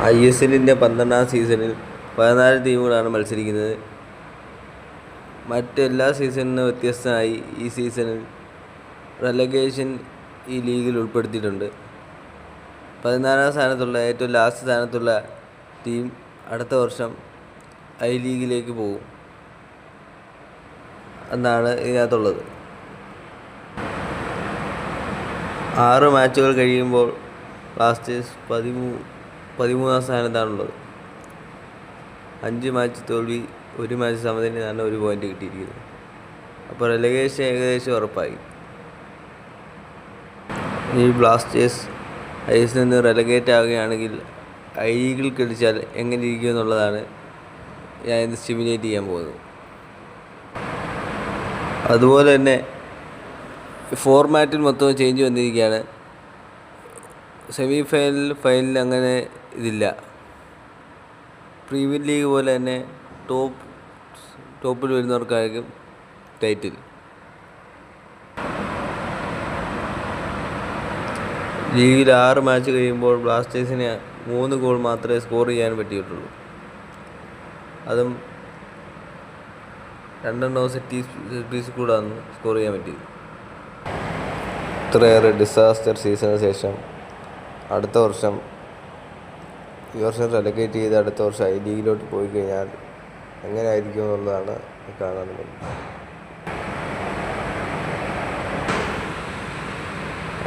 ISLൻ്റെ 12ാം സീസണിൽ 14 ടീമുകളാണ് മത്സരിക്കുന്നത്. മറ്റെല്ലാ സീസണിനും വ്യത്യസ്തമായി ഈ സീസണിൽ റെലഗേഷൻ ഈ ലീഗിൽ ഉൾപ്പെടുത്തിയിട്ടുണ്ട്. 14ാം സ്ഥാനത്തുള്ള ഏറ്റവും ലാസ്റ്റ് സ്ഥാനത്തുള്ള ടീം അടുത്ത വർഷം ഐ ലീഗിലേക്ക് പോകും എന്നാണ് ഇതിനകത്തുള്ളത്. 6 മാച്ചുകൾ കഴിയുമ്പോൾ ബ്ലാസ്റ്റേഴ്സ് 13ാം സ്ഥാനത്താണുള്ളത്. 5 മാച്ച് തോൽവി, 1 മാച്ച് സമനിലയാണ് 1 പോയിൻ്റ് കിട്ടിയിരിക്കുന്നത്. അപ്പോൾ റെലഗേഷൻ ഏകദേശം ഉറപ്പായി. ഈ ബ്ലാസ്റ്റേഴ്സ് ഐസിൽ നിന്ന് റെലഗേറ്റ് ആവുകയാണെങ്കിൽ ഐ ലീഗിൽ കളിച്ചാൽ എങ്ങനെ ഇരിക്കും എന്നുള്ളതാണ് ഞാൻ ഇന്ന് സ്റ്റിമുലേറ്റ് ചെയ്യാൻ പോകുന്നത്. അതുപോലെ തന്നെ ഫോർമാറ്റിൽ മൊത്തം ചേഞ്ച് വന്നിരിക്കുകയാണ്. സെമി ഫൈനൽ അങ്ങനെ ഇതില്ല. പ്രീമിയർ ലീഗ് പോലെ തന്നെ ടോപ്പിൽ വരുന്നവർക്കായിരിക്കും ടൈറ്റിൽ. ലീഗിൽ 6 മാച്ച് കഴിയുമ്പോൾ ബ്ലാസ്റ്റേഴ്സിന് 3 ഗോൾ മാത്രമേ സ്കോർ ചെയ്യാൻ പറ്റിയിട്ടുള്ളൂ. അതും 2 സെറ്റ് പീസ് കൂടാണ് സ്കോർ ചെയ്യാൻ പറ്റിയത്. ഇത്രയേറെ ഡിസാസ്റ്റർ സീസണിന് ശേഷം ഈ വർഷം റെലഗേറ്റ് ചെയ്ത് അടുത്ത വർഷം ഐ ലീഗിലോട്ട് പോയി കഴിഞ്ഞാൽ എങ്ങനെ ആയിരിക്കും എന്നുള്ളതാണ് കാണാൻ പറ്റുന്നത്.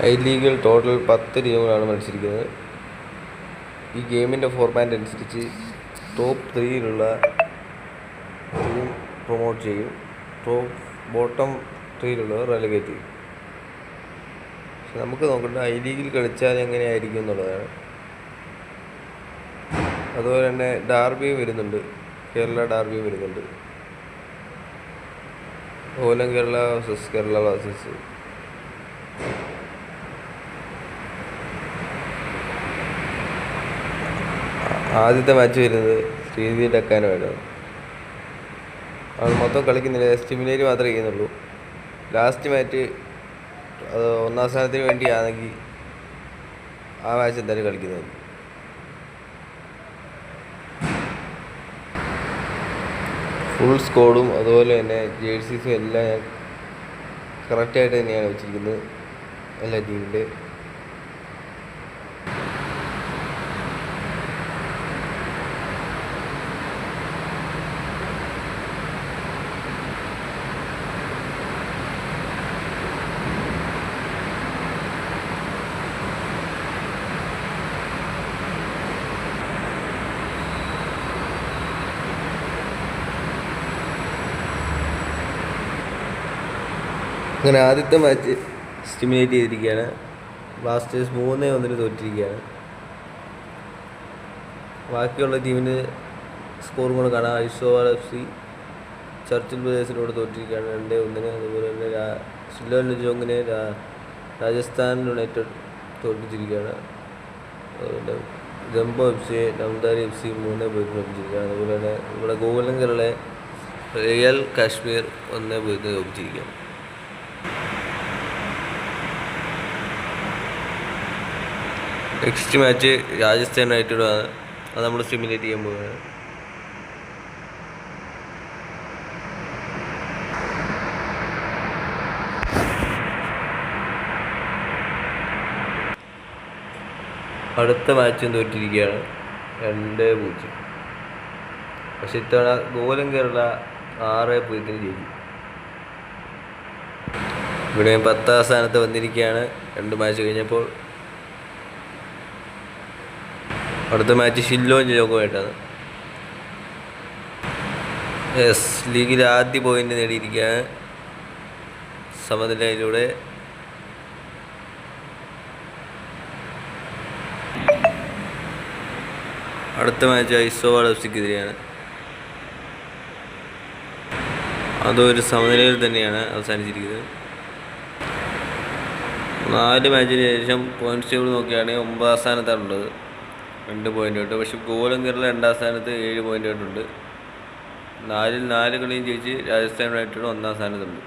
ഐ ലീഗിൽ ടോട്ടൽ 10 ടീമുകളാണ് മത്സരിക്കുന്നത്. ഈ ഗെയിമിൻ്റെ ഫോർമാറ്റ് അനുസരിച്ച് ടോപ്പ് 3യിലുള്ള ടീം പ്രൊമോട്ട് ചെയ്യും, ബോട്ടം 3യിലുള്ളവർ റെലഗേറ്റ് ചെയ്യും. പക്ഷെ നമുക്ക് നോക്കേണ്ട ഐ ലീഗിൽ കളിച്ചാൽ എങ്ങനെയായിരിക്കും എന്നുള്ളതാണ്. അതുപോലെ തന്നെ ഡാർബിയും വരുന്നുണ്ട്, കേരള ഡാർബിയും വരുന്നുണ്ട്. ഓലം കേരള വേഴ്സസ് കേരള ബ്ലാസ്റ്റേഴ്സ്. ആദ്യത്തെ മാച്ച് വരുന്നത് ശ്രീധി ഡക്കാനുമായിട്ടാണ്. അത് മൊത്തം കളിക്കുന്നില്ല, സ്റ്റിമുലേറ്റ് മാത്രമേ ചെയ്യുന്നുള്ളൂ. ലാസ്റ്റ് മാച്ച് അത് 1ാം സ്ഥാനത്തിന് വേണ്ടിയാണെങ്കിൽ ആ മാച്ച് എന്തായാലും കളിക്കുന്നതായിരിക്കും. ഫുൾ സ്കോഡും അതുപോലെ തന്നെ ജേഴ്സീസും എല്ലാം ഞാൻ കറക്റ്റായിട്ട് തന്നെയാണ് വെച്ചിരിക്കുന്നത് എല്ലാ ടീമിൻ്റെ. അങ്ങനെ ആദ്യത്തെ മാച്ച് സ്റ്റിമുലേറ്റ് ചെയ്തിരിക്കുകയാണ്. ബ്ലാസ്റ്റേഴ്സ് 3-1 തോറ്റിരിക്കുകയാണ്. ബാക്കിയുള്ള ടീമിൻ്റെ സ്കോറും കൂടെ കാണാം. ഐസോവാൾ FC ചർച്ചിൽ ബ്രദേഴ്സിനോട് തോറ്റിരിക്കുകയാണ് 2-1. അതുപോലെ തന്നെ ഷില്ലോൺ ജോങ്ങിനെ രാജസ്ഥാൻ യുണൈറ്റഡ് തോൽപ്പിച്ചിരിക്കുകയാണ്. അതുപോലെ ജംബോ FC നംദാരി FC 3-0 തോൽപ്പിച്ചിരിക്കുകയാണ്. അതുപോലെ തന്നെ നമ്മുടെ ഗോകുലം കേരളയെ റിയൽ കാശ്മീർ 1-0 തോൽപ്പിച്ചിരിക്കുകയാണ്. നെക്സ്റ്റ് മാച്ച് രാജസ്ഥാൻ യുണൈറ്റഡാണ്. അത് നമ്മൾ സ്റ്റിമുലേറ്റ് ചെയ്യാൻ പോകുന്നത്. അടുത്ത മാച്ചും തോറ്റിരിക്കുകയാണ് 2-0. പക്ഷെ ഇത്തവണ ഗോകുലം കേരള 6-0 ജയിക്കും. ഇവിടെ 10ാം സ്ഥാനത്ത് വന്നിരിക്കുകയാണ് 2 മാച്ച് കഴിഞ്ഞപ്പോൾ. അടുത്ത മാച്ച് ഷില്ലോൺ ജോങ്ങുമായിട്ടാണ്. ലീഗിൽ ആദ്യ പോയിന്റ് നേടിയിരിക്കുകയാണ് സമനിലയിലൂടെ. അടുത്ത മാച്ച് ഐസോവാൾ FCക്കെതിരെയാണ്. അതൊരു സമനിലയിൽ തന്നെയാണ് അവസാനിച്ചിരിക്കുന്നത്. 4 മാച്ചിന് ശേഷം പോയിൻറ്റ്സ് ടേബിൾ നോക്കുകയാണെങ്കിൽ 9ാം സ്ഥാനത്താണുള്ളത്, 2 പോയിൻ്റ് ഉണ്ട്. പക്ഷെ ഗോകുലം കേരള 2ാം സ്ഥാനത്ത് 7 പോയിൻ്റ് ഉണ്ട്. 4ൽ 4 കളിയും ജയിച്ച് രാജസ്ഥാൻ യുണൈറ്റഡ് 1ാം സ്ഥാനത്തുണ്ട്.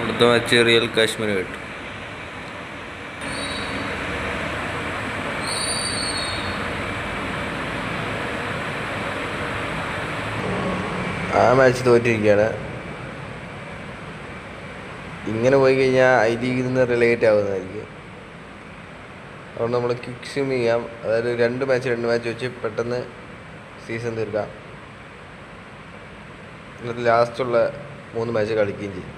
അടുത്ത മാച്ച് റിയൽ കാശ്മീരുമായിട്ട്. ആ മാച്ച് തോറ്റിരിക്കുകയാണ്. ഇങ്ങനെ പോയി കഴിഞ്ഞാൽ ഐ ലീഗിൽ നിന്ന് റിലേറ്റ് ആവുന്നതായിരിക്കും. അതുകൊണ്ട് നമ്മൾ ക്വിക്ക് സ്വിം ചെയ്യാം. അതായത് രണ്ട് മാച്ച് വെച്ച് പെട്ടെന്ന് സീസൺ തീർക്കാം. എന്നിട്ട് ലാസ്റ്റുള്ള 3 മാച്ച് കളിക്കുകയും ചെയ്യും.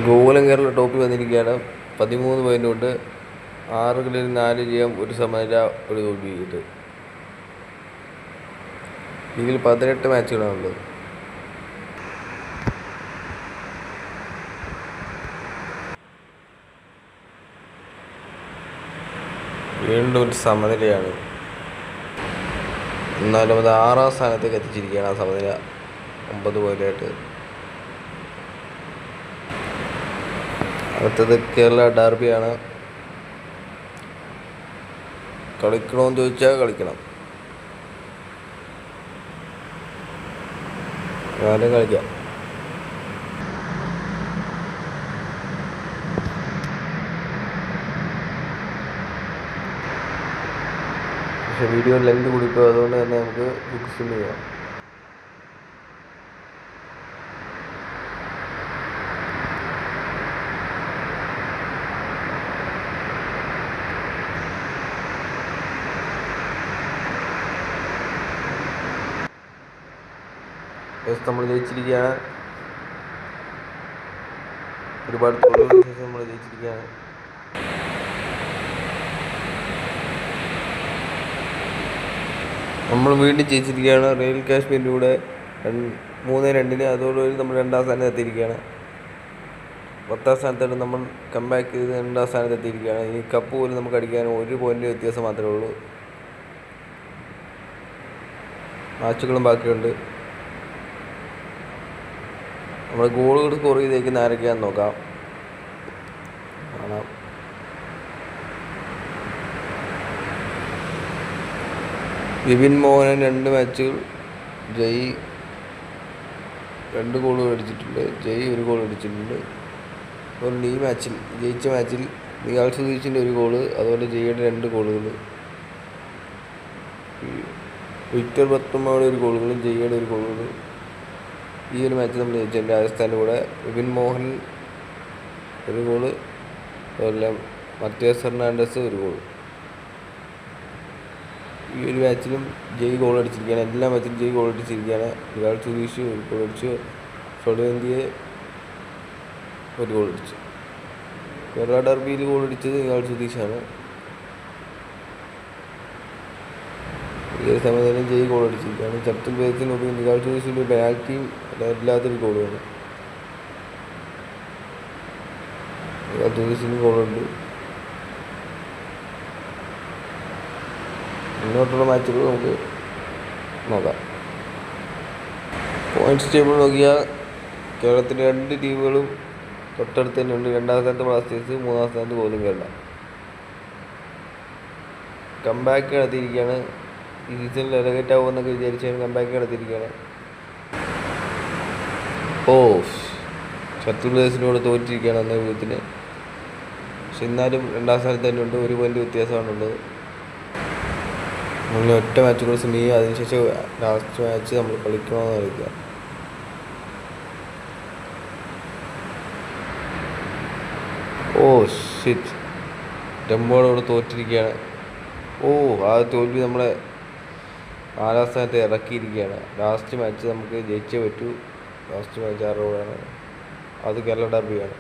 ഗോകുലം കേരള ടോപ്പിൽ വന്നിരിക്കുകയാണ്. 13 പോയിൻ്റ് കൊണ്ട് 6 കളിയിൽ 4 ജയം, 1 സമനില, 1 തോൽവി കിട്ടി. ഇതിൽ 18 മാച്ചുകളാണുള്ളത്. വീണ്ടും ഒരു സമനിലയാണ്. എന്നാലും അത് 6ാം സ്ഥാനത്തേക്ക് എത്തിച്ചിരിക്കുകയാണ്. ആ സമനില 9 പോയിൻ്റായിട്ട്. അടുത്തത് കേരള ഡെർബിയാണ്. കളിക്കണമെന്ന് ചോദിച്ചാൽ കളിക്കണം. ഞാനും കളിക്കാം. പക്ഷെ വീഡിയോ ലെങ്ത് കൂടിപ്പോയി. അതുകൊണ്ട് തന്നെ നമുക്ക് ഫിക്സ് ചെയ്യാം. നമ്മൾ ജയിച്ചിരിക്കുകയാണ്. ഒരുപാട് തോൽവികൾക്ക് ശേഷം നമ്മൾ ജയിച്ചിരിക്കുകയാണ്. നമ്മൾ വീണ്ടും ജയിച്ചിരിക്കുകയാണ്. റോയൽ കാശ്മീരിലൂടെ 3-2. അതോടുകൂടി നമ്മൾ 2ാം സ്ഥാനത്ത് എത്തിയിരിക്കുകയാണ്. 10ാം സ്ഥാനത്താണ് നമ്മൾ കംബാക്ക് ചെയ്ത് 2ാം സ്ഥാനത്ത് എത്തിയിരിക്കുകയാണ്. ഈ കപ്പ് പോലും നമുക്ക് അടിക്കാൻ 1 പോയിൻ്റ് വ്യത്യാസം മാത്രമേ ഉള്ളൂ. മാച്ചുകളും ബാക്കിയുണ്ട്. നമ്മൾ ഗോളുകൾ സ്കോർ ചെയ്തേക്കുന്ന ആരൊക്കെയാണെന്ന് നോക്കാം. കാണാം. വിപിൻ മോഹനൻ 2 മാച്ചുകൾ, ജയ് 2 ഗോളുകൾ അടിച്ചിട്ടുണ്ട്. ജയ് 1 ഗോൾ അടിച്ചിട്ടുണ്ട്. അതുകൊണ്ട് ഈ മാച്ചിൽ ജയിച്ച മാച്ചിൽ നിഹാൽ സുധീഷിൻ്റെ 1 ഗോള്, അതുപോലെ ജയ്യുടെ 2 ഗോളുകൾ, വിക്ടർ ബത്തുമ്മയുടെ 1 ഗോളുകളും ജയ്യുടെ 1 ഗോളുകൾ. ഈ ഒരു മാച്ച് നമ്മൾ ജയിച്ചിട്ടുണ്ട്. രാജസ്ഥാൻ്റെ കൂടെ വിപിൻ മോഹൻ 1 ഗോള്, അതുപോലെ മത്യാസ് ഫെർണാണ്ടസ് 1 ഗോൾ. ഈ ഒരു മാച്ചിലും ജയ് ഗോൾ അടിച്ചിരിക്കുകയാണ്. എല്ലാ മാച്ചിലും ജയ് ഗോൾ അടിച്ചിരിക്കുകയാണ്. നിഹാൽ സുധീഷ് 1 ഗോൾ അടിച്ചു. സ്വഡേന്തിയെ 1 ഗോൾ അടിച്ചു. കേരള ഡെർബിയിൽ ഗോൾ അടിച്ചത് നിഹാൽ സുധീഷാണ്. ഇതേ സമയം തന്നെ ജയ് ഗോൾ അടിച്ചിരിക്കുകയാണ്. ചർച്ചിൽ ബ്രദേഴ്സിനോട് നിഹാൽ സുധീഷിൻ്റെ പെനാൽറ്റിയും എല്ലാത്തൊരു ഗോളുമാണ്. നിഹാൽ സുധീഷിന് ഗോളുണ്ട്. മുന്നോട്ടുള്ള മാച്ചുകൾ നമുക്ക് നോക്കാം. പോയിന്റ്സ് ടേബിൾ നോക്കിയാൽ കേരളത്തിൻ്റെ 2 ടീമുകളും തൊട്ടടുത്ത് തന്നെ ഉണ്ട്. 2ാം സ്ഥാനത്ത് ബ്ലാസ്റ്റേഴ്സ്, 3ാം സ്ഥാനത്ത് ഗോകുലം കേരള. കംബാക്ക് നടത്തിയിരിക്കുകയാണ്. ഈ സീസണിൽ റെലഗേറ്റ് ആവുമെന്നൊക്കെ വിചാരിച്ചാണ് കംബാക്ക് നടത്തിയിരിക്കുകയാണ്. ചർച്ചിൽ ബ്രദേഴ്സിനോട് തോറ്റിരിക്കുകയാണ് 1-0. പക്ഷെ എന്നാലും 2ാം സ്ഥാനത്ത് തന്നെ ഉണ്ട്. 1 പോയിൻ്റ് വ്യത്യാസമാണുള്ളത്. നമ്മൾ ഒറ്റ മാച്ച് കൂടെ സ്വിം ചെയ്യുക. അതിനുശേഷം ലാസ്റ്റ് മാച്ച് നമ്മൾ കളിക്കണമെന്ന് കളിക്കുക. ഷിറ്റ്, ടെമ്പോളോട് തോറ്റിരിക്കുകയാണ്. ആ തോൽവി നമ്മളെ 4ാം സ്ഥാനത്ത് ഇറക്കിയിരിക്കുകയാണ്. ലാസ്റ്റ് മാച്ച് നമുക്ക് ജയിച്ചേ പറ്റൂ. ലാസ്റ്റ് മാച്ച് ആരോടാണ്? അത് കേരള ഡെർബിയാണ്.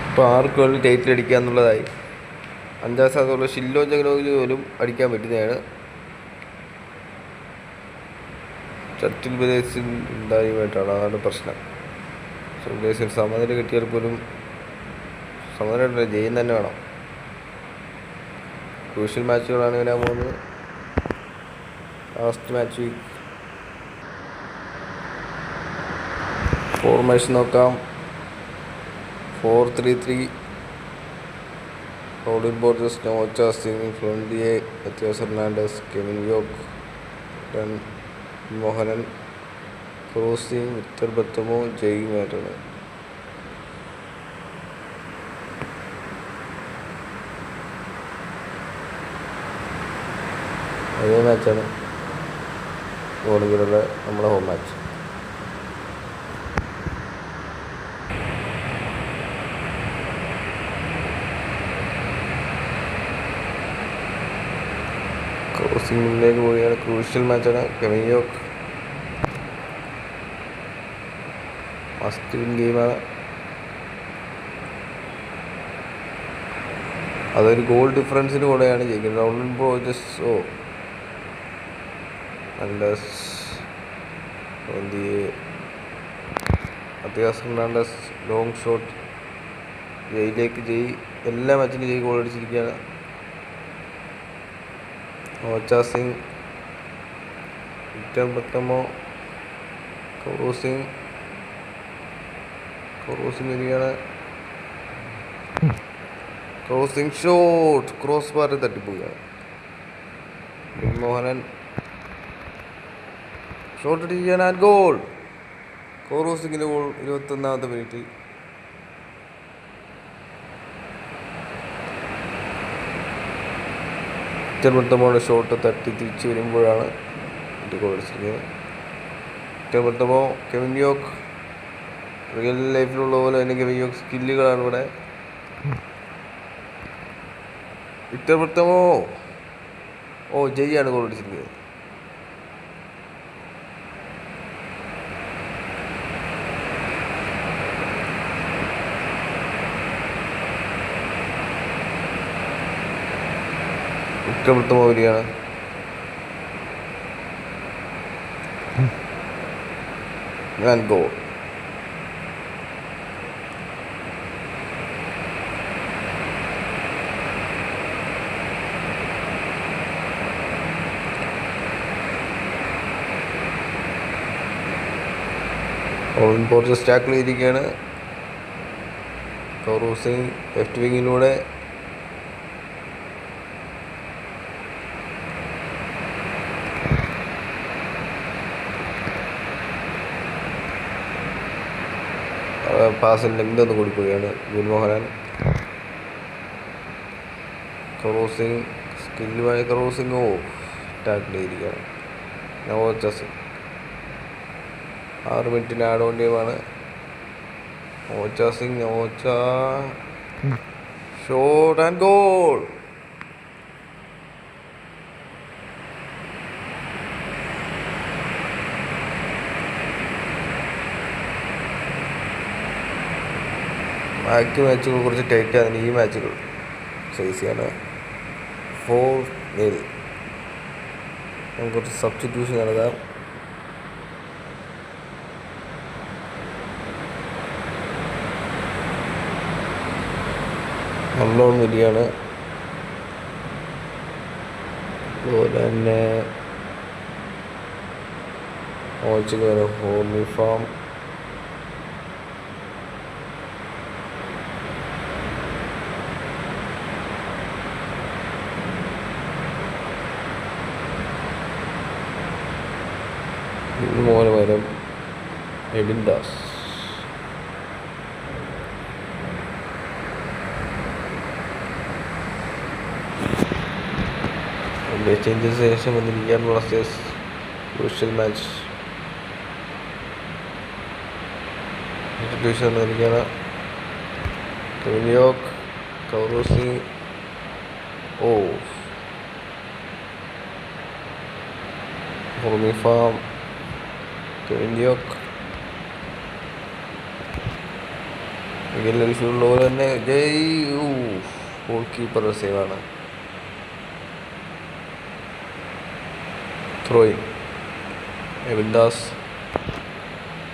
ഇപ്പോൾ ആർക്ക് വേണ്ടി ടൈറ്റിൽ അടിക്കുക എന്നുള്ളതായി. 5ാം സ്ഥാനത്തുള്ള ഷില്ലോൺ ജംഗ്ലോയിൽ പോലും അടിക്കാൻ പറ്റുന്നതാണ്. ചർച്ചിൽ ബ്രദേഴ്സിൽ ഉണ്ടായുമായിട്ടാണ്, അതാണ് പ്രശ്നം. ബ്രദേഴ്സിന് സമനില കിട്ടിയാൽ പോലും സമനില ജയം തന്നെ വേണം. ക്രൂഷ്യൽ മാച്ചുകളാണ് വരാൻ പോകുന്നത്. ലാസ്റ്റ് മാച്ച് വീക്ക് ഫോർമേഷൻ നോക്കാം. 4-3-3. റോഡിൻ ബോർജസ്, നോച്ച, സിംഗ്, ഫ്ലോണ്ടിയെ, മത്യാസ് ഫെർണാണ്ടസ്, കെവിൻ യോക്ക്, മോഹനൻ ക്രോസിംഗ് വിക്ടർ ബത്തമോ ജയ് മാറ്റണ്. അതേ മാച്ചാണ് ഗോളികളുടെ നമ്മുടെ ഹോം മാച്ച്. ക്രോസിംഗ് മുന്നിലേക്ക് പോവുകയാണ്. ക്രൂഷ്യൽ മാച്ചാണ്. കെവിയോക്ക് മസ്റ്റ് വിൻ ഗെയിമാണ്. അതൊരു ഗോൾ ഡിഫറൻസിന് കൂടെയാണ് ജയിക്കുന്നത്. റൗണ്ട് പ്രോജസ് മത്തിയാസ് ഫെർണാണ്ടസ് ലോങ് ഷോട്ട്. ജയിലേക്ക് ജയ് എല്ലാ മാച്ചിലും ജയ് ഗോൾ അടിച്ചിരിക്കുകയാണ്. ഓച്ചാ സിംഗ്, വിക്ടർ ബത്തമോ, ക്രോസിംഗ് വരികയാണ്. ക്രോസിംഗ് ഷോട്ട് ക്രോസ് ബാറിൽ തട്ടിപ്പോവുകയാണ്. മോഹനൻ ഷോട്ട് അടിക്കുകയാണ്. And goal. ക്രോസിംഗിൻ്റെ ഗോൾ 21ാമത്തെ മിനിറ്റിൽ. വിക്ടർ ഷോട്ട് തട്ടി തിരിച്ചു വരുമ്പോഴാണ് ഗോൾ അടിച്ചിരിക്കുന്നത്. വിക്ടർ ബത്തമോ, കെവിയോക്ക് റിയൽ ലൈഫിലുള്ള പോലെ തന്നെ കെവിയോക്ക് സ്കില്ലുകളാണ് ഇവിടെ. വിക്ടർ ബത്തമോ ജയ്യാണ് ഗോൾ അടിച്ചിരിക്കുന്നത്. വിക്ടർ ബത്തമോ വരികയാണ്. And goal. പോർച്ചസ് ടാക്കിൾ ചെയ്തിരിക്കുകയാണ്. ക്രോസിംഗ് ലെഫ്റ്റ് വിങ്ങിലൂടെ പാസിൽ ലെങ്ത് ഒന്ന് കൊടുക്കുകയാണ് ഗുൽമോഹനൻ. ക്രോസിംഗ് സ്കില്ലുമായ ക്രോസിംഗ് ടാക്കിൾ ചെയ്തിരിക്കുകയാണ്. നവോച്ചാസ് 6 മിനിറ്റിന് ആഡ് ഓൺ ടൈമാണ്. ഓച്ചാ സിംഗ് ഷോട്ട് ആൻഡ് ഗോൾ. ബാക്കി മാച്ചുകൾ കുറച്ച് ടൈറ്റാണ്. ഈ മാച്ചുകൾ സൈസിയാണ്. 4-0. നമുക്ക് കുറച്ച് സബ്സ്റ്റിറ്റ്യൂഷൻ നടത്താം. നല്ലോൺ വരികയാണ്. അതുപോലെ തന്നെ ഹോമി ഫാം പകരം എബിൻദാസ്. ചേഞ്ചസിന് ശേഷം വന്നിരിക്കുകയാണ് ബ്ലാസ്റ്റേഴ്സ്. ക്രൂഷ്യൽ മാച്ച് ഇൻട്രൊഡ്യൂഷൻ വന്നിരിക്കുകയാണ്. കെവിയോക്ക്, ക്രോസിംഗ് ഹോമി ഫാം, കെവിയോക്ക് ഉള്ള പോലെ തന്നെ ഗോൾ കീപ്പറുടെ സേവാണ്. ത്രോയിങ് എബിൻദാസ്,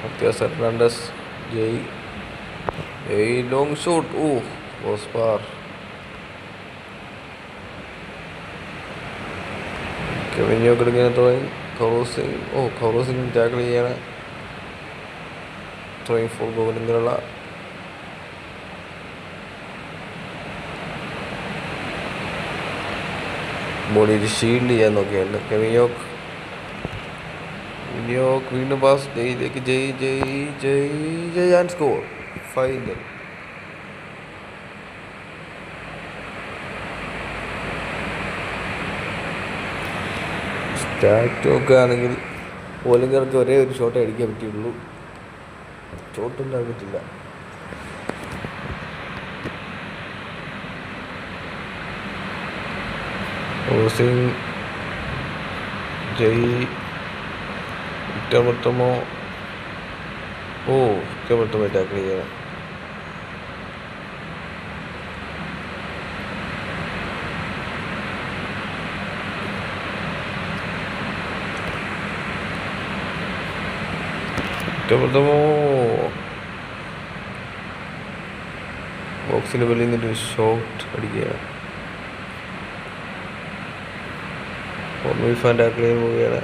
Matias Fernandez, Jai long shot cross bar. കെവിയോക്ക് എടുക്കുന്ന ത്രോയിങ്. ക്രോസിംഗ് ടാക്കിൾ ചെയ്യാണ്. ത്രോയിങ് ഫോർ ഗോൾ. ഇങ്ങനെയുള്ള ബോഡിയിൽ ഷീൽഡ് ചെയ്യാൻ നോക്കിയാണ് കെവിയോക്ക്. ന്യൂയോർക്ക് വീണ്ടും പാസ്. ജയിലേക്ക് Jai Jai Jai Jai and score. Final. Stat നോക്കുകയാണെങ്കിൽ പോലിംഗർക്ക് ഒരേ ഒരു ഷോട്ട് അടിക്കാൻ പറ്റിയുള്ളൂ. ഷോട്ടൊന്നും പറ്റില്ല. ഓസിങ് ജയ് വിക്ടർമോ. വിക്ടർമോ ടാക്കിൾ ചെയ്യണം. ബോക്സിന് വെളിയിൽ നിന്നൊരു ഷോട്ട് അടിക്കുകയാണ്. ഫാൻ ടാക്കിൾ ചെയ്യാൻ പോവുകയാണ്.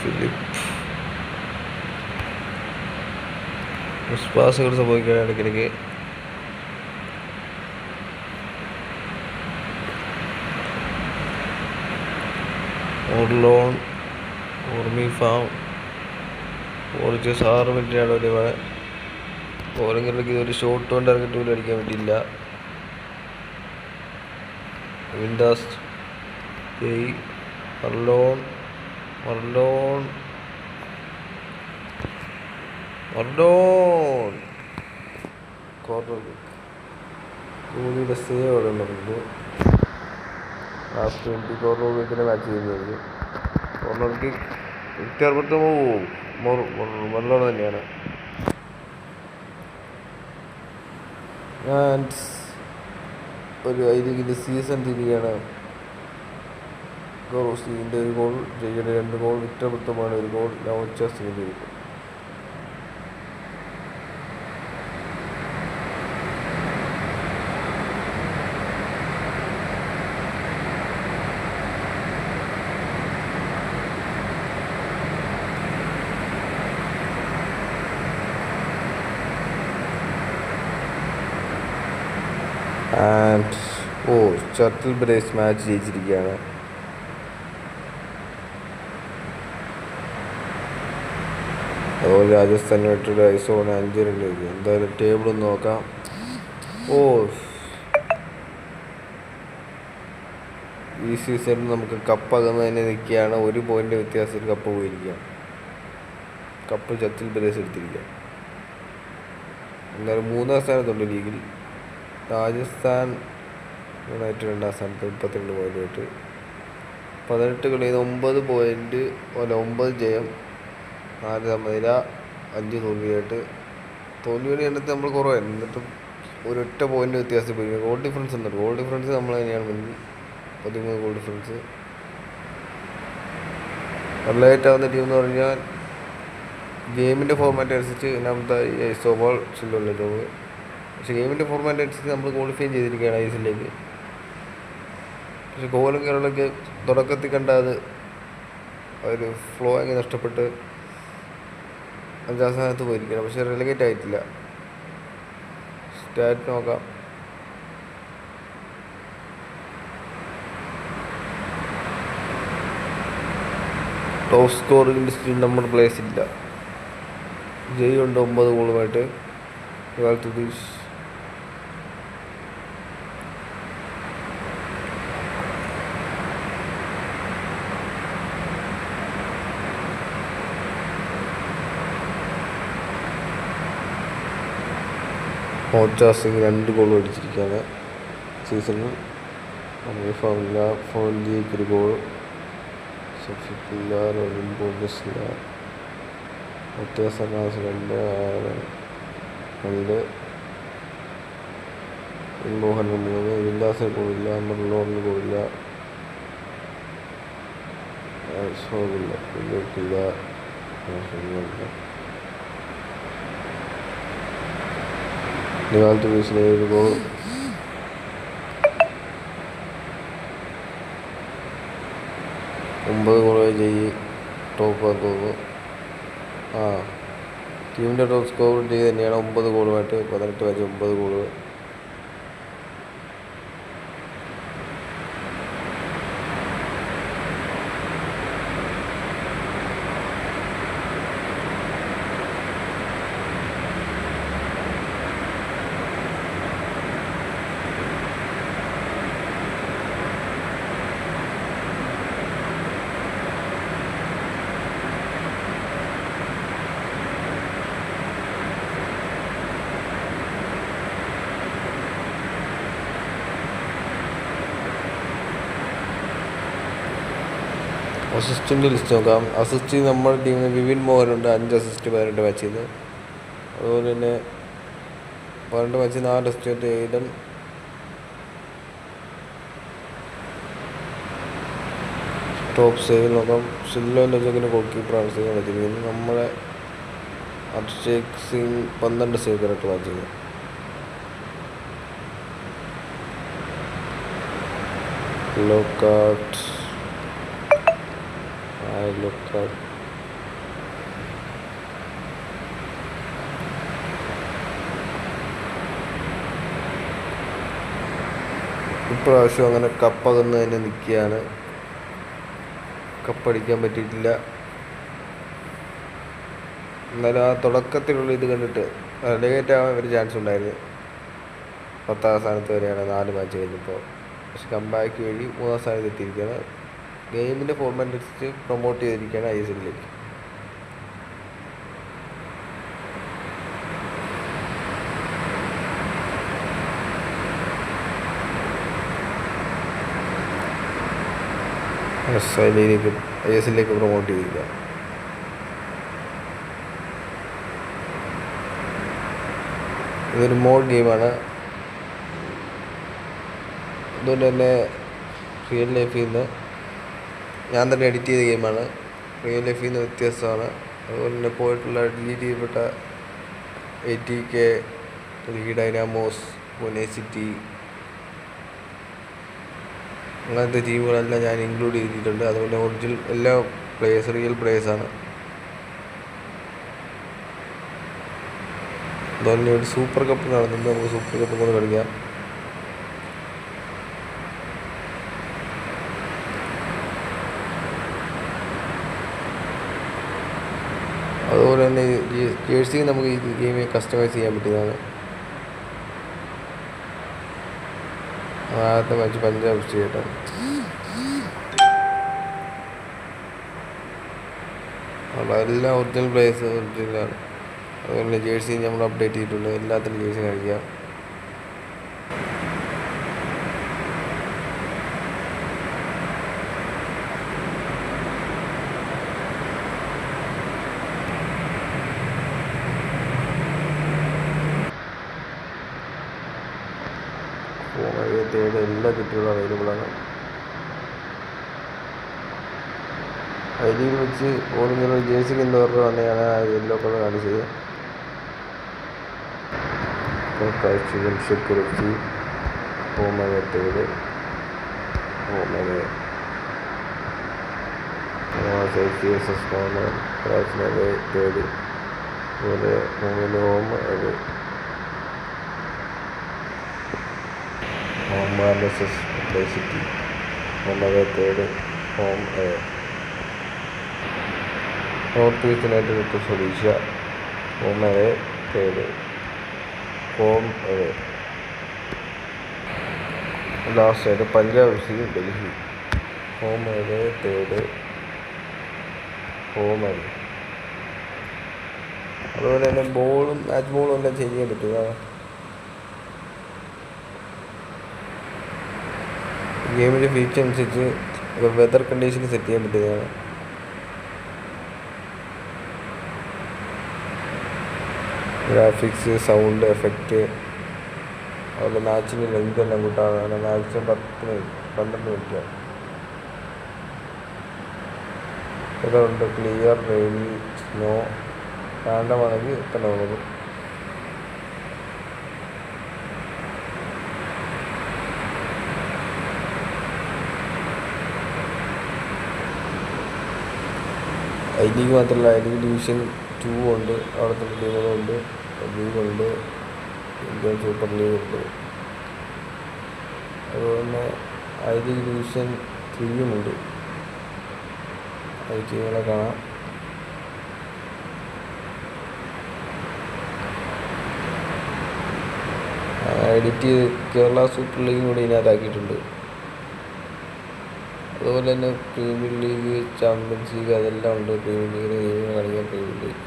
ഫിലിപ്പ് പാസുകൾ സംഭവിക്കുകയാണ് ഇടയ്ക്കിടയ്ക്ക്. ഫാം കുറച്ച് 6 മിനിറ്റിനാണ് ഒരുപാട്. ബോളിംഗറിലേക്ക് ഇതൊരു ഷോട്ട് കൊണ്ട് ടാർഗറ്റ് പോലും അടിക്കാൻ പറ്റില്ല. വിൻഡാസ് ജയ് മർലോൺ കോർണർ കിക്ക്. കോഹ്ലിയുടെ സേവ് അവിടെ നടന്നു. ലാസ്റ്റ് 20 കോർണർ കിക്കിനെ മാച്ച് ചെയ്യുന്നത്. കോർണർ കിക്ക് വിക്ടർമോ മർലോൺ തന്നെയാണ്. ഒരു ഐലിഗിൻ്റെ സീസൺ തിരികെയാണ്. ഗോറോസിൻ്റെ ഒരു ഗോൾ, ജയ്യുടെ 2 ഗോൾ, വിക്ടർമോയാണ് ഒരു ഗോൾ, നവോച്ചാസിൻ്റെ ഒരു ഗോൾ. ചർച്ചിൽ ബ്രദേഴ്സ് മാച്ച് ജയിച്ചിരിക്കുകയാണ്. അതുപോലെ രാജസ്ഥാൻ യുണൈറ്റഡ് ഐസോണ് 5 റൺ. എന്തായാലും ടേബിൾ ഒന്ന് നോക്കാം. ഈ സീസണിൽ നമുക്ക് കപ്പ് അകന്നതിന് നിൽക്കുകയാണ്. 1 പോയിൻ്റ് വ്യത്യാസത്തിൽ കപ്പ് പോയിരിക്കുകയാണ്. കപ്പ് ചർച്ചിൽ ബ്രദേഴ്സ് എടുത്തിരിക്കുക. എന്തായാലും 3ാം സ്ഥാനത്തുണ്ട് ലീഗിൽ. രാജസ്ഥാൻ യുണൈറ്റഡ് 2ാം സ്ഥാനത്ത് 32 പോയിൻ്റ്. 18 കളിയിൽ 9 പോയിൻ്റ്, 9 ജയം, 4 സമനില, 5 തോൽവിയായിട്ട്. തോൽവിയുടെ എണ്ണത്തിൽ നമ്മൾ കുറവായിരുന്നു. എന്നിട്ടും ഒരൊറ്റ പോയിൻ്റ് വ്യത്യാസം പോയി. ഗോൾ ഡിഫറൻസ് ഉണ്ട്. ഗോൾ ഡിഫറൻസ് നമ്മൾ തന്നെയാണ് മുന്നിൽ. 13 ഗോൾ ഡിഫറൻസ്. നല്ലതായിട്ടാവുന്ന ടീം എന്ന് പറഞ്ഞാൽ ഗെയിമിൻ്റെ ഫോർമാറ്റ് അനുസരിച്ച് 9ാമതായി ഐസോബോൾ സിൽവറിലെ ജോബ്. പക്ഷേ ഗെയിമിൻ്റെ ഫോർമാറ്റ് അനുസരിച്ച് നമ്മൾ ക്വാളിഫൈ ചെയ്തിരിക്കുകയാണ് ഐസിലേക്ക്. പക്ഷെ ഗോളും കേരളമൊക്കെ തുടക്കത്തിൽ കണ്ട അത് ഒരു ഫ്ലോ അങ്ങ് നഷ്ടപ്പെട്ട് 5ാം സ്ഥാനത്ത് പോയിരിക്കണം. പക്ഷെ റെലഗേറ്റ് ആയിട്ടില്ല. സ്റ്റാറ്റ് നോക്കാം. ടോപ്പ് സ്കോറിംഗ് ലിസ്റ്റിൽ നമ്മുടെ പ്ലേസ് ഇല്ല. ജയ് ഉണ്ട് 9 ഗോളുമായിട്ട്. തുദീഷ് സിംഗ് 2 ഗോൾ അടിച്ചിരിക്കുകയാണ് സീസണിൽ. ഫോണിലേക്ക് 1 ഗോൾ. സഫിക്കുല്ലാർ ഒളിമ്പോസില്ല. വ്യത്യാസനാസ് 2 മോഹൻ 3. വില്ലാസിന് ഗോളില്ല. മർലോണിന് ഗോളില്ല. ഷോക്കില്ല. നിവാൽത്ത് വീസിലെ 1 ഗോൾ. ഒമ്പത് ഗോളുകൾ ചെയ്ത് ടോപ്പാന്ന് തോന്നുന്നു. ടീമിൻ്റെ ടോപ്പ് സ്കോർ ചെയ്ത് തന്നെയാണ് 9 ഗോളുമായിട്ട്. 18 മാച്ച് 9 ഗോളുകൾ. അസിസ്റ്റിൻ്റെ ലിസ്റ്റ് നോക്കാം. അസിസ്റ്റ് നമ്മുടെ ടീമിൽ വിവിൻ മോഹനുണ്ട്, 5 അസിസ്റ്റ് 18 മാച്ചിൽ നിന്ന്. അതുപോലെ തന്നെ 12 മാച്ചിൽ 4 അസിസ്റ്റ് എയ്ഡൻ. ടോപ്പ് സേവ് നോക്കാം. Sillo ലജോക്കിൻ്റെ goal കീപ്പറാണ് save കളിച്ചിരിക്കുന്നത്. നമ്മളെ അഭിഷേക് സിംഗ് 12 സേവ് കറക്റ്റ് മാച്ചിൽ. ലോക്കാട്ട് ഇപ്രാവശ്യം അങ്ങനെ കപ്പകന്ന് തന്നെ നിൽക്കുകയാണ്. കപ്പടിക്കാൻ പറ്റിയിട്ടില്ല. എന്നാലും ആ തുടക്കത്തിലുള്ള ഇത് കണ്ടിട്ട് റെലഗേറ്റ് ആവാൻ ഒരു ചാൻസ് ഉണ്ടായിരുന്നു. 10ാം സ്ഥാനത്ത് വരെയാണ് 4 മാച്ച് കഴിഞ്ഞപ്പോൾ. പക്ഷെ കംബാക്ക് വഴി 3ാം സ്ഥാനത്ത് എത്തിയിരിക്കുകയാണ്. ഗെയിമിൻ്റെ ഫോർമാറ്റ് അനുസരിച്ച് പ്രൊമോട്ട് ചെയ്തിരിക്കുകയാണ് ISLലേക്ക്. ISLലേക്ക് പ്രൊമോട്ട് ചെയ്തിരിക്കുക. ഇതൊരു മോഡ് ഗെയിമാണ്. അതുകൊണ്ട് തന്നെ റിയൽ ലൈഫിൽ നിന്ന് ഞാൻ തന്നെ എഡിറ്റ് ചെയ്ത ഗെയിമാണ്. റിയൽ ലൈഫിൽ നിന്ന് വ്യത്യസ്തമാണ്. അതുപോലെ തന്നെ പോയിട്ടുള്ള ഡിലീറ്റ് ചെയ്യപ്പെട്ട ATK, Delhi Dynamos, Pune city അങ്ങനത്തെ ടീമുകളെല്ലാം ഞാൻ ഇൻക്ലൂഡ് ചെയ്തിട്ടുണ്ട്. അതുപോലെ ഒറിജിനൽ എല്ലാ റിയൽ പ്ലേയേഴ്സാണ്. അതുപോലെ തന്നെ ഒരു സൂപ്പർ കപ്പ് നടന്നുണ്ട്. നമുക്ക് സൂപ്പർ കപ്പ് കൊണ്ട് കളിക്കാം. അതുപോലെ തന്നെ ജേഴ്സി നമുക്ക് ഈ ഗെയിമിൽ കസ്റ്റമൈസ് ചെയ്യാൻ പറ്റുന്നതാണ്. ആദ്യത്തെ മാച്ച് പഞ്ചാബ് സ്റ്റേറ്റാണ്. അപ്പോൾ എല്ലാം ഒറിജിനൽ പ്ലേയേഴ്സ് ഒറിജിനലാണ്. അതുപോലെ ജേഴ്സി നമ്മൾ അപ്ഡേറ്റ് ചെയ്തിട്ടുണ്ട്. എല്ലാത്തിനും ജേഴ്സി കളിക്കാം. എല്ലാ കിറ്റുകളും അവൈലബിളാണ്. ഐഡിയിൽ വെച്ച് ഓടുന്ന ജേഴ്സിക്ക് എന്തോരം തന്നെയാണ് യെല്ലോ കളർ കാണിച്ചത്. സെക്യൂരിറ്റി ഹോമേഡ് തേർഡ് അതുപോലെ ഹോം അത് സിറ്റി തേർഡ് ഹോം നോർത്ത് ഈസ്റ്റിനായിട്ട് വിട്ട് ഒഡീഷ ഹോം തേർഡ് ഹോം ലാസ്റ്റായിട്ട് Punjab FC Delhi home third home അതുപോലെ തന്നെ മാച്ച് ബോളും എല്ലാം ചേഞ്ച് ചെയ്യാൻ പറ്റുക. ഗെയിമിൻ്റെ ഫീച്ചർ അനുസരിച്ച് വെതർ കണ്ടീഷൻ സെറ്റ് ചെയ്യാൻ പറ്റുന്നതാണ്. ഗ്രാഫിക്സ്, സൗണ്ട് എഫക്റ്റ്, അതുപോലെ മാച്ചിൻ്റെ ലെങ്ത് എല്ലാം കൂട്ടാവുന്നതാണ്. മാക്സിമം 12 മിനിറ്റാണ്. ഇതുണ്ട് ക്ലിയർ, റെയിനി, സ്നോ റാൻഡമാണെങ്കിൽ എത്ര നമുക്ക് ലീഗ് മാത്രമല്ല ലീഗ് ഡിവിഷൻ 2 ഉണ്ട്. അവിടുത്തെ ടീമുകളുണ്ട്. ലീഗുണ്ട്, ഇന്ത്യൻ സൂപ്പർ ലീഗ് ഉണ്ട്. അതുപോലെ തന്നെ ലീഗ് ഡിവിഷൻ 3 ഉണ്ട്. അത് ടീമുകളെ കാണാം. എഡിറ്റ് ചെയ്ത് കേരള സൂപ്പർ ലീഗും കൂടി ഇതിനകത്താക്കിയിട്ടുണ്ട്. അതുപോലെ തന്നെ പ്രീമിയർ ലീഗ്, ചാമ്പ്യൻസ് ലീഗ് അതെല്ലാം ഉണ്ട്. പ്രീമിയർ ലീഗിന് ഗെയിമിന് കളിക്കാൻ പ്രീമിയർ ലീഗ്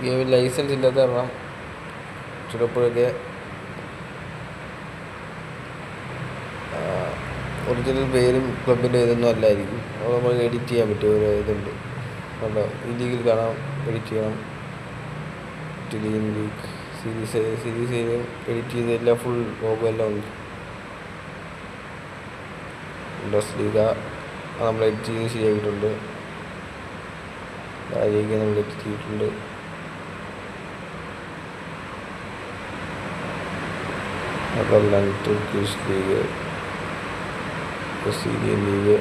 ഗെയിമിൽ ലൈസൻസ് ഇല്ലാത്ത കാരണം ചിലപ്പോഴൊക്കെ ഒറിജിനൽ പേരും ക്ലബിൻ്റെ ഇതൊന്നും അല്ലായിരിക്കും. അപ്പോൾ നമ്മൾ എഡിറ്റ് ചെയ്യാൻ പറ്റും. ഓരോ ഇതുണ്ട് കണ്ടോ, ഈ ലീഗിൽ കാണാം, എഡിറ്റ് ചെയ്യണം. ഇറ്റാലിയൻ ലീഗ് സീരീസ് എഡിറ്റ് ചെയ്ത് എല്ലാം ഫുൾ ലോഗോ എല്ലാം ഉണ്ട്. ബുണ്ടസ് ലീഗ നമ്മൾ എഡിറ്റ് ചെയ്ത് ശരിയാക്കിയിട്ടുണ്ട്. ലീഗ് നമ്മൾ എഡിറ്റ് ചെയ്തിട്ടുണ്ട്. അതെല്ലാം Turkish league, Brazilian league,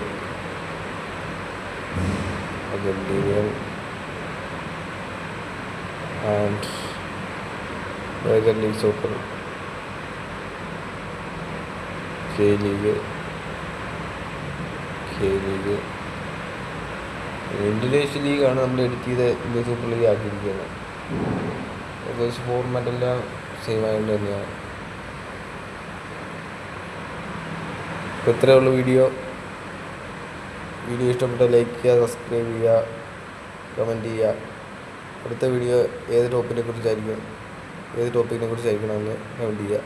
Argentinian and major league soccer, K league, Indonesian ലീഗാണ് നമ്മൾ എഡിറ്റ് ചെയ്ത് ഇന്ത്യൻ സൂപ്പർ ലീഗ് ആക്കിയിരിക്കുന്നത്. ഏകദേശം ഫോർമാറ്റ് എല്ലാം സെയിം ആയതുകൊണ്ട് തന്നെയാണ്. അപ്പോൾ ഇത്രയേ ഉള്ളൂ വീഡിയോ ഇഷ്ടപ്പെട്ട ലൈക്ക് ചെയ്യുക, സബ്സ്ക്രൈബ് ചെയ്യുക, കമൻറ്റ് ചെയ്യുക. അടുത്ത വീഡിയോ ഏത് ടോപ്പിക്കിനെ കുറിച്ചായിരിക്കണമെന്ന് കമൻറ്റ് ചെയ്യുക.